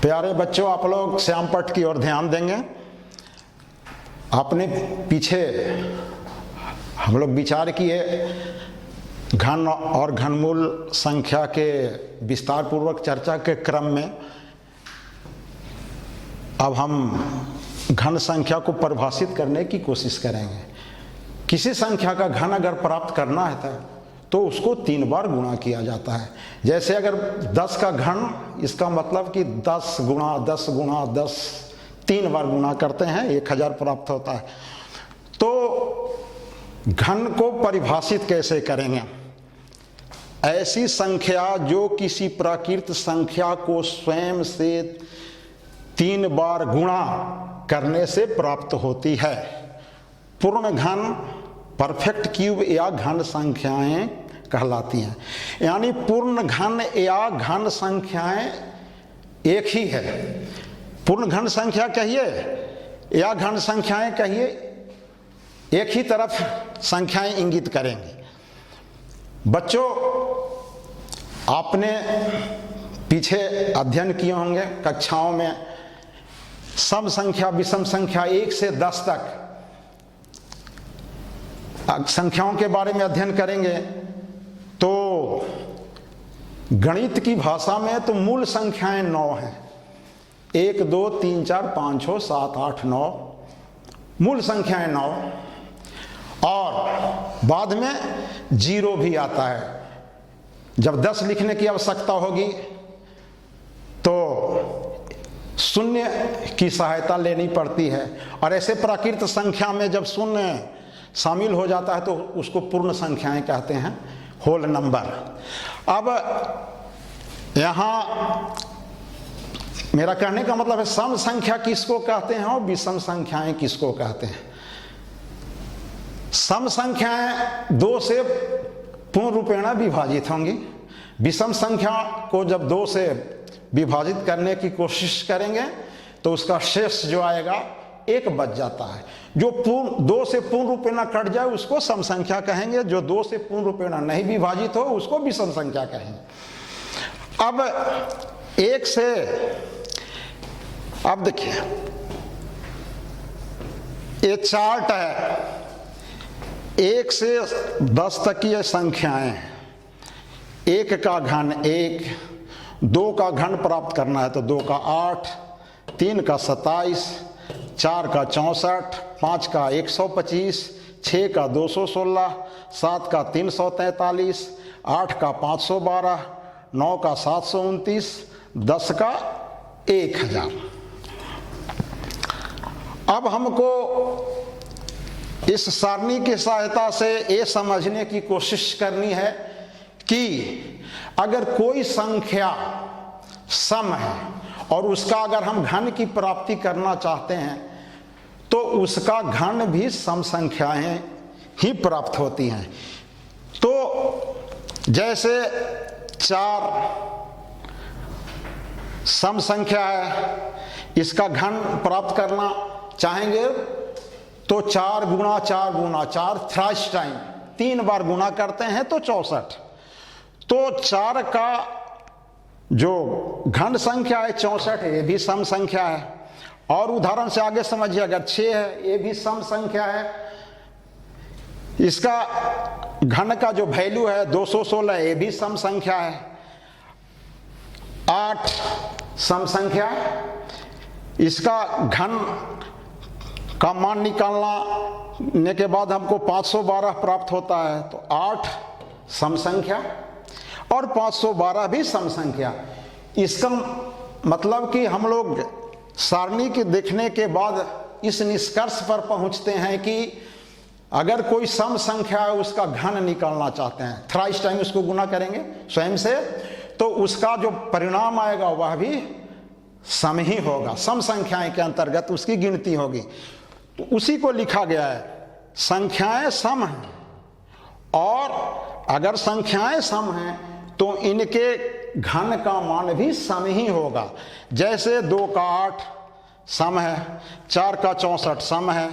प्यारे बच्चों, आप लोग श्याम पट की ओर ध्यान देंगे। आपने पीछे हम लोग विचार किए घन और घनमूल संख्या के विस्तार पूर्वक चर्चा के क्रम में अब हम घन संख्या को परिभाषित करने की कोशिश करेंगे। किसी संख्या का घन अगर प्राप्त करना है तो उसको 3 बार गुणा किया जाता है। जैसे अगर 10 का घन, इसका मतलब कि 10 गुणा 10 गुणा 10 3 बार गुणा करते हैं 1000 प्राप्त होता है। तो घन को परिभाषित कैसे करेंगे? ऐसी संख्या जो किसी प्राकृत संख्या को स्वयं से 3 बार गुणा करने से प्राप्त होती है। पूर्ण घन, परफेक्ट क्यूब या घन संख्याएं कहलाती हैं। यानी पूर्ण घन या घन संख्याएं एक ही है। पूर्ण घन संख्या कहिए या घन संख्याएं कहिए, एक ही तरफ संख्याएं इंगित करेंगी। बच्चों, आपने पीछे अध्ययन किए होंगे कक्षाओं में सम संख्या, विषम संख्या 1 से 10 तक संख्याओं के बारे में अध्ययन करेंगे। तो गणित की भाषा में तो मूल संख्याएं 9 हैं। 1 2 3 4 5 6 7 8 9 मूल संख्याएं 9, और बाद में 0 भी आता है। जब 10 लिखने की आवश्यकता होगी तो शून्य की सहायता लेनी पड़ती है। और ऐसे प्राकृत संख्या में जब शून्य शामिल हो जाता है तो उसको पूर्ण संख्याएं कहते हैं, होल नंबर। अब यहाँ मेरा कहने का मतलब है सम संख्या किसको कहते हैं और विषम संख्याएं किसको कहते हैं। सम संख्याएं 2 से पूर्ण रूपेण विभाजित होंगी। विषम संख्या को जब 2 से विभाजित करने की कोशिश करेंगे तो उसका शेष जो आएगा 1 बच जाता है। जो 2 से पूर्ण रूपेण कट जाए उसको सम संख्या कहेंगे। जो 2 से पूर्ण रूपेण नहीं विभाजित हो उसको विषम संख्या कहेंगे। अब 1 से, अब देखिए ये चार्ट है। 1 से 10 तक की संख्याएं, 1 का घन 1, 2 का घन प्राप्त करना है तो 2 का 8, 3 का 27, 4 का 64, 5 का 125, 6 का 216, 7 का 343, 8 का 512, 9 का 729, 10 का 1000। अब हमको इस सारणी की सहायता से ये समझने की कोशिश करनी है कि अगर कोई संख्या सम है और उसका अगर हम घन की प्राप्ति करना चाहते हैं तो उसका घन भी सम संख्याएं ही प्राप्त होती हैं। तो जैसे 4 सम संख्या है, इसका घन प्राप्त करना चाहेंगे तो 4 गुणा 4 गुणा 4 थ्राइस टाइम 3 बार गुणा करते हैं तो 64। तो 4 का जो घन संख्या है 64, ये भी सम संख्या है। और उदाहरण से आगे समझिए, अगर 6 है ये भी सम संख्या है। इसका घन का जो वैल्यू है 216, ये भी सम संख्या है। 8 सम संख्या है, इसका घन का मान निकालने के बाद हमको 512 प्राप्त होता है। तो 8 सम संख्या और 512 भी सम संख्या। इसका मतलब कि हम लोग सारणी के देखने के बाद इस निष्कर्ष पर पहुंचते हैं कि अगर कोई सम संख्या है उसका घन निकालना चाहते हैं, थ्राइस टाइम उसको गुना करेंगे स्वयं से, तो उसका जो परिणाम आएगा वह भी सम ही होगा। सम संख्याएं के अंतर्गत उसकी गिनती होगी। तो उसी को लिखा गया है, संख्याएं सम हैं और अगर संख्याएं सम हैं तो इनके घन का मान भी सम ही होगा। जैसे 2 का 8 सम है, 4 का 64 सम है,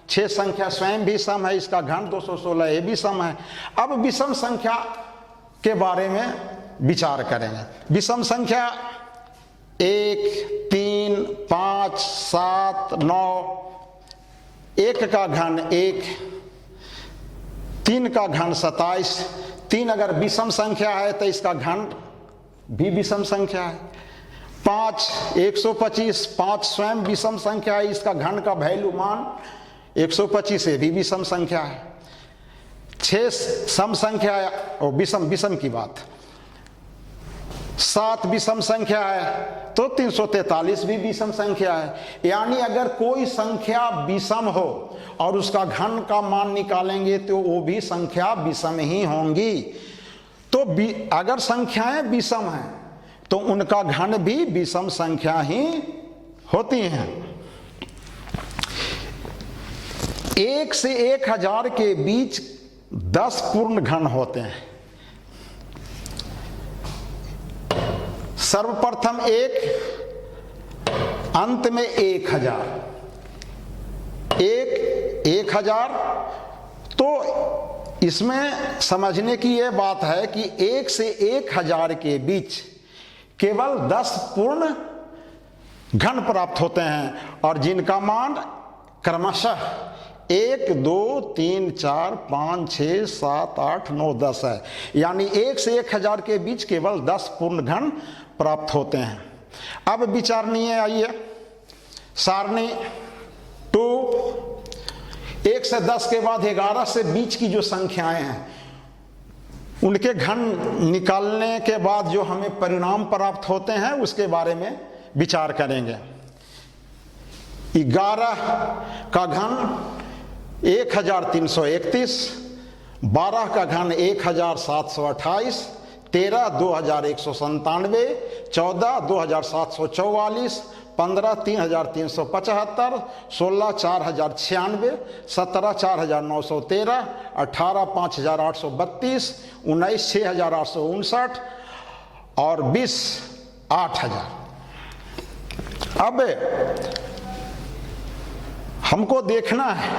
6 संख्या स्वयं भी सम है, इसका घन 216 ये भी सम है। अब विषम संख्या के बारे में विचार करेंगे। विषम संख्या 1, 3, 5, 7, 9, 1 का घन 1, 3 का घन 27, 3 अगर विषम संख्या है तो इसका घन भी विषम संख्या है। 5 125, 5 स्वयं विषम संख्या है, इसका घन का वैल्यू मान 125 है, भी विषम संख्या है। 6 सम संख्या है, और विषम की बात। 7 विषम संख्या है तो 343 भी विषम संख्या है। यानी अगर कोई संख्या विषम हो और उसका घन का मान निकालेंगे तो वो भी संख्या विषम ही होंगी। तो अगर संख्याएं विषम हैं तो उनका घन भी विषम संख्या ही होती हैं। 1 से 1000 के बीच 10 पूर्ण घन होते हैं। सर्वप्रथम 1, अंत में 1000, 1000। तो इसमें समझने की यह बात है कि 1 से 1000 के बीच केवल 10 पूर्ण घन प्राप्त होते हैं, और जिनका मान क्रमशः 1, 2, 3, 4, 5, 6, 7, 8, 9, 10 है। यानी 1 से 1000 के बीच केवल 10 पूर्ण घन प्राप्त होते हैं। अब विचारणीय आइए सारणी 2, 1 से 10 के बाद 11 से बीच की जो संख्याएं हैं उनके घन निकालने के बाद जो हमें परिणाम प्राप्त होते हैं उसके बारे में विचार करेंगे। 11 का घन 1331, 12 का घन 1728, 13 2197, 14 2744, 15 3375, 16 4096, 17 4913, 18 5832, 19 6859 और 20 8000। अब हमको देखना है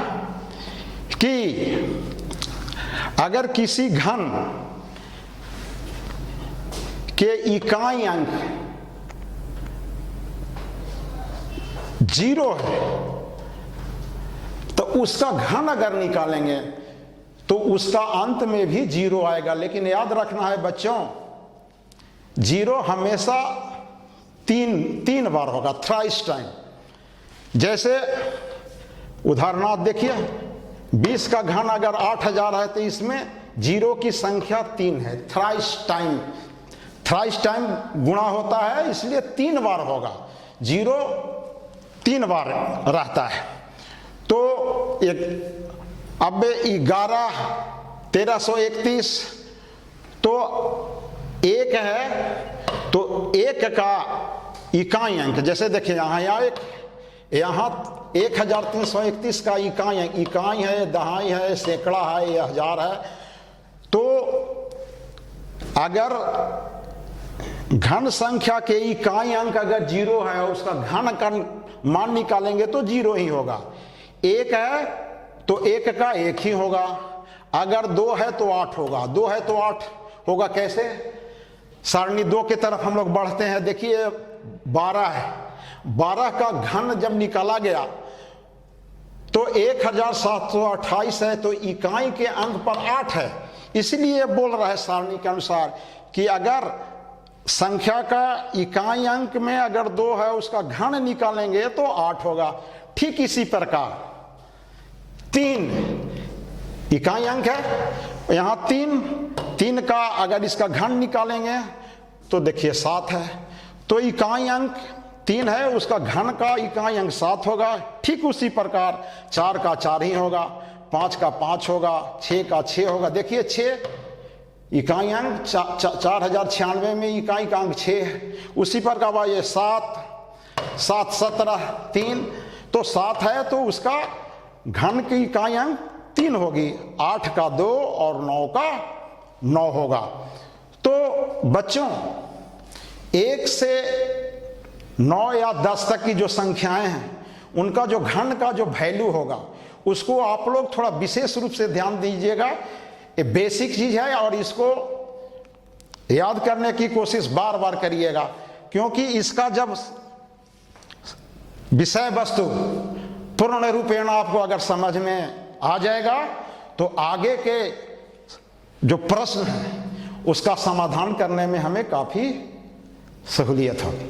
कि अगर किसी घन के इकाई अंक 0 है तो उसका घन अगर निकालेंगे तो उसका अंत में भी 0 आएगा। लेकिन याद रखना है बच्चों, 0 हमेशा तीन बार होगा, थ्राइस टाइम। जैसे उदाहरणार्थ देखिए, 20 का घन अगर 8000 है तो इसमें 0 की संख्या 3 है। थ्राइस टाइम गुणा होता है, इसलिए 3 बार होगा। 0 3 बार रहता है। तो अब 11 1331 तो 1 है, तो 1 का इकाई अंक जैसे देखिए यहाँ 1331 का इकाई है, दहाई है, सैकड़ा है, या हजार है। तो अगर घन संख्या के इकाई अंक अगर 0 है और उसका घन का मान निकालेंगे तो 0 ही होगा। 1 है तो 1 का 1 ही होगा। अगर 2 है तो 8 होगा, 2 है तो 8 होगा। कैसे? सारणी 2 की तरफ हम लोग बढ़ते हैं। देखिए 12 है, 12 का घन जब निकाला गया तो 1728 है, तो इकाई के अंक पर 8 है। इसलिए बोल रहा है सारणी के अनुसार कि अगर संख्या का इकाई अंक में अगर 2 है उसका घन निकालेंगे तो 8 होगा। ठीक इसी प्रकार 3 इकाई अंक है, यहाँ 3 का अगर इसका घन निकालेंगे तो देखिए 7 है। तो इकाई अंक 3 है, उसका घन का इकाई अंक 7 होगा। ठीक उसी प्रकार 4 का 4 ही होगा, 5 का 5 होगा, 6 का 6 होगा। देखिए 6 इकाई अंक 4096 में इकाई का अंक 6 है। उसी प्रकार ये 7 17 3, तो 7 है तो उसका घन की इकाई अंक 3 होगी। 8 का 2 और 9 का 9 होगा। तो बच्चों 1 से 9 या 10 तक की जो संख्याएं हैं उनका जो घन का जो वैल्यू होगा उसको आप लोग थोड़ा विशेष रूप से ध्यान दीजिएगा। ये बेसिक चीज है और इसको याद करने की कोशिश बार बार करिएगा। क्योंकि इसका जब विषय वस्तु पूर्ण रूपेण आपको अगर समझ में आ जाएगा तो आगे के जो प्रश्न है उसका समाधान करने में हमें काफी सहूलियत होगी।